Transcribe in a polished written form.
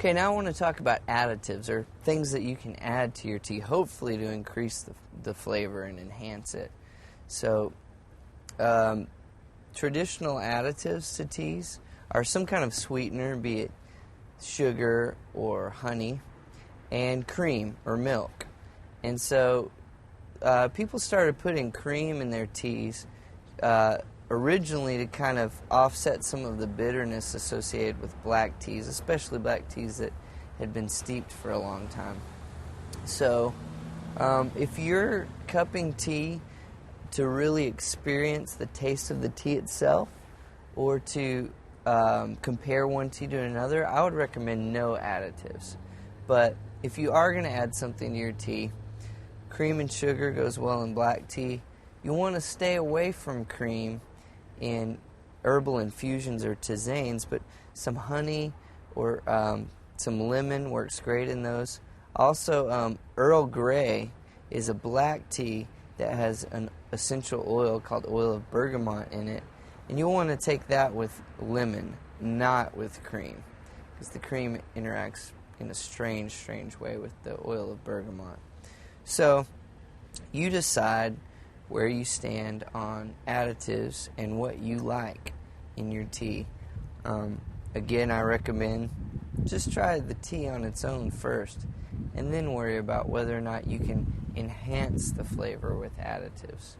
Okay, now I want to talk about additives, or things that you can add to your tea, hopefully to increase the flavor and enhance it. So, traditional additives to teas are some kind of sweetener, be it sugar or honey, and cream or milk. And so people started putting cream in their teas originally to kind of offset some of the bitterness associated with black teas, especially black teas that had been steeped for a long time. So if you're cupping tea to really experience the taste of the tea itself, or to compare one tea to another, I would recommend no additives. But if you are going to add something to your tea, cream and sugar goes well in black tea. You want to stay away from cream in herbal infusions or tisanes, but some honey or some lemon works great in those. Also, Earl Grey is a black tea that has an essential oil called oil of bergamot in it, and you'll want to take that with lemon, not with cream, because the cream interacts in a strange way with the oil of bergamot. So you decide where you stand on additives and what you like in your tea. Again, I recommend just try the tea on its own first, and then worry about whether or not you can enhance the flavor with additives.